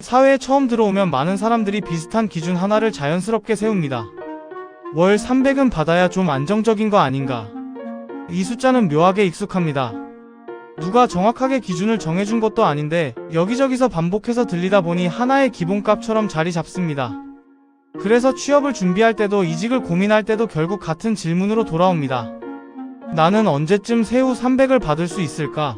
사회에 처음 들어오면 많은 사람들이 비슷한 기준 하나를 자연스럽게 세웁니다. 월 300은 받아야 좀 안정적인 거 아닌가. 이 숫자는 묘하게 익숙합니다. 누가 정확하게 기준을 정해준 것도 아닌데 여기저기서 반복해서 들리다 보니 하나의 기본값처럼 자리 잡습니다. 그래서 취업을 준비할 때도 이직을 고민할 때도 결국 같은 질문으로 돌아옵니다. 나는 언제쯤 세후 300을 받을 수 있을까?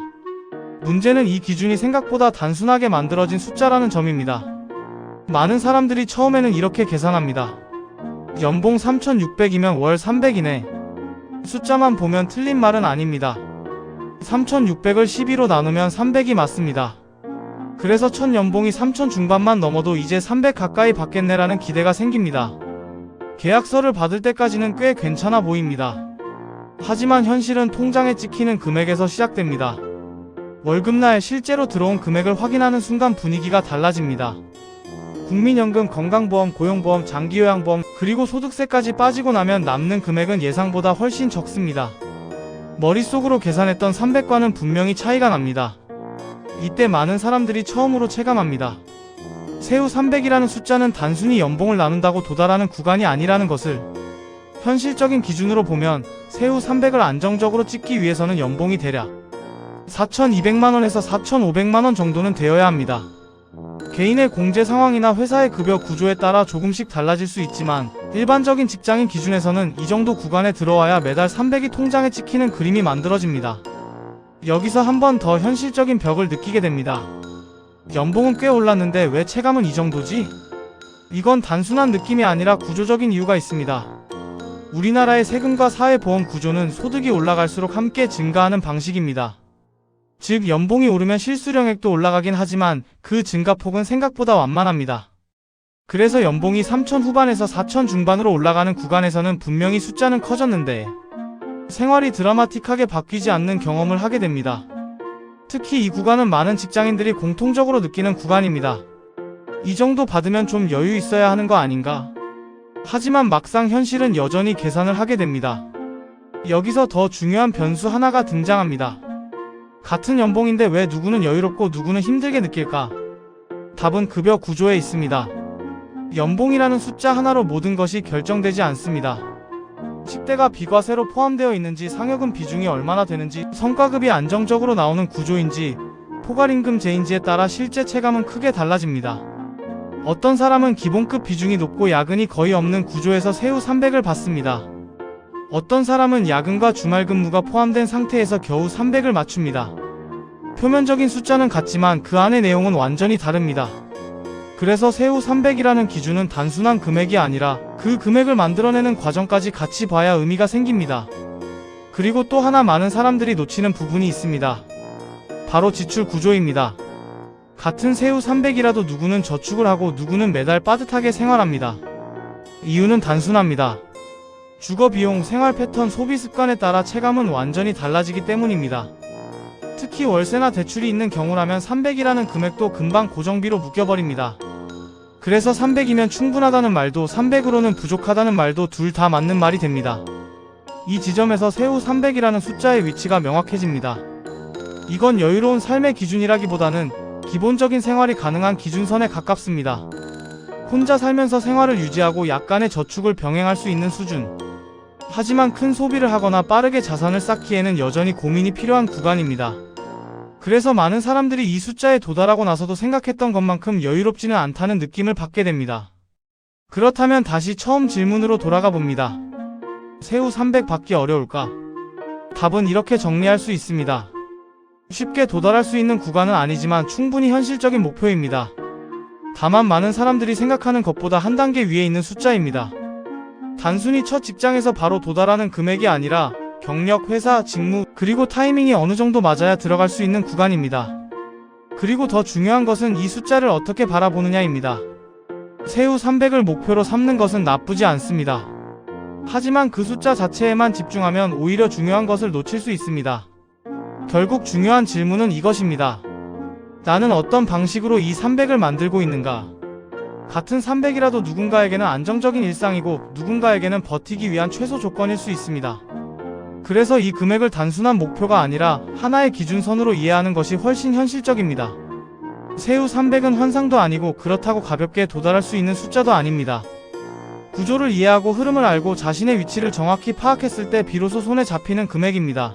문제는 이 기준이 생각보다 단순하게 만들어진 숫자라는 점입니다. 많은 사람들이 처음에는 이렇게 계산합니다. 연봉 3,600이면 월 300이네. 숫자만 보면 틀린 말은 아닙니다. 3,600을 12로 나누면 300이 맞습니다. 그래서 첫 연봉이 3,000 중반만 넘어도 이제 300 가까이 받겠네라는 기대가 생깁니다. 계약서를 받을 때까지는 꽤 괜찮아 보입니다. 하지만 현실은 통장에 찍히는 금액에서 시작됩니다. 월급날 실제로 들어온 금액을 확인하는 순간 분위기가 달라집니다. 국민연금, 건강보험, 고용보험, 장기요양보험, 그리고 소득세까지 빠지고 나면 남는 금액은 예상보다 훨씬 적습니다. 머릿속으로 계산했던 300과는 분명히 차이가 납니다. 이때 많은 사람들이 처음으로 체감합니다. 세후 300이라는 숫자는 단순히 연봉을 나눈다고 도달하는 구간이 아니라는 것을. 현실적인 기준으로 보면 세후 300을 안정적으로 찍기 위해서는 연봉이 대략 4,200만원에서 4,500만원 정도는 되어야 합니다. 개인의 공제 상황이나 회사의 급여 구조에 따라 조금씩 달라질 수 있지만 일반적인 직장인 기준에서는 이 정도 구간에 들어와야 매달 300이 통장에 찍히는 그림이 만들어집니다. 여기서 한 번 더 현실적인 벽을 느끼게 됩니다. 연봉은 꽤 올랐는데 왜 체감은 이 정도지? 이건 단순한 느낌이 아니라 구조적인 이유가 있습니다. 우리나라의 세금과 사회보험 구조는 소득이 올라갈수록 함께 증가하는 방식입니다. 즉 연봉이 오르면 실수령액도 올라가긴 하지만 그 증가폭은 생각보다 완만합니다. 그래서 연봉이 3,000 후반에서 4,000 중반으로 올라가는 구간에서는 분명히 숫자는 커졌는데 생활이 드라마틱하게 바뀌지 않는 경험을 하게 됩니다. 특히 이 구간은 많은 직장인들이 공통적으로 느끼는 구간입니다. 이 정도 받으면 좀 여유 있어야 하는 거 아닌가? 하지만 막상 현실은 여전히 계산을 하게 됩니다. 여기서 더 중요한 변수 하나가 등장합니다. 같은 연봉인데 왜 누구는 여유롭고 누구는 힘들게 느낄까? 답은 급여 구조에 있습니다. 연봉이라는 숫자 하나로 모든 것이 결정되지 않습니다. 식대가 비과세로 포함되어 있는지, 상여금 비중이 얼마나 되는지, 성과급이 안정적으로 나오는 구조인지, 포괄임금제인지에 따라 실제 체감은 크게 달라집니다. 어떤 사람은 기본급 비중이 높고 야근이 거의 없는 구조에서 세후 300을 받습니다. 어떤 사람은 야근과 주말근무가 포함된 상태에서 겨우 300을 맞춥니다. 표면적인 숫자는 같지만 그 안의 내용은 완전히 다릅니다. 그래서 세후 300이라는 기준은 단순한 금액이 아니라 그 금액을 만들어내는 과정까지 같이 봐야 의미가 생깁니다. 그리고 또 하나 많은 사람들이 놓치는 부분이 있습니다. 바로 지출 구조입니다. 같은 세후 300이라도 누구는 저축을 하고 누구는 매달 빠듯하게 생활합니다. 이유는 단순합니다. 주거비용, 생활 패턴, 소비 습관에 따라 체감은 완전히 달라지기 때문입니다. 특히 월세나 대출이 있는 경우라면 300이라는 금액도 금방 고정비로 묶여버립니다. 그래서 300이면 충분하다는 말도 300으로는 부족하다는 말도 둘 다 맞는 말이 됩니다. 이 지점에서 세후 300이라는 숫자의 위치가 명확해집니다. 이건 여유로운 삶의 기준이라기보다는 기본적인 생활이 가능한 기준선에 가깝습니다. 혼자 살면서 생활을 유지하고 약간의 저축을 병행할 수 있는 수준. 하지만 큰 소비를 하거나 빠르게 자산을 쌓기에는 여전히 고민이 필요한 구간입니다. 그래서 많은 사람들이 이 숫자에 도달하고 나서도 생각했던 것만큼 여유롭지는 않다는 느낌을 받게 됩니다. 그렇다면 다시 처음 질문으로 돌아가 봅니다. 세후 300 받기 어려울까? 답은 이렇게 정리할 수 있습니다. 쉽게 도달할 수 있는 구간은 아니지만 충분히 현실적인 목표입니다. 다만 많은 사람들이 생각하는 것보다 한 단계 위에 있는 숫자입니다. 단순히 첫 직장에서 바로 도달하는 금액이 아니라 경력, 회사, 직무, 그리고 타이밍이 어느 정도 맞아야 들어갈 수 있는 구간입니다. 그리고 더 중요한 것은 이 숫자를 어떻게 바라보느냐입니다. 세후 300을 목표로 삼는 것은 나쁘지 않습니다. 하지만 그 숫자 자체에만 집중하면 오히려 중요한 것을 놓칠 수 있습니다. 결국 중요한 질문은 이것입니다. 나는 어떤 방식으로 이 300을 만들고 있는가? 같은 300이라도 누군가에게는 안정적인 일상이고 누군가에게는 버티기 위한 최소 조건일 수 있습니다. 그래서 이 금액을 단순한 목표가 아니라 하나의 기준선으로 이해하는 것이 훨씬 현실적입니다. 세후 300은 환상도 아니고 그렇다고 가볍게 도달할 수 있는 숫자도 아닙니다. 구조를 이해하고 흐름을 알고 자신의 위치를 정확히 파악했을 때 비로소 손에 잡히는 금액입니다.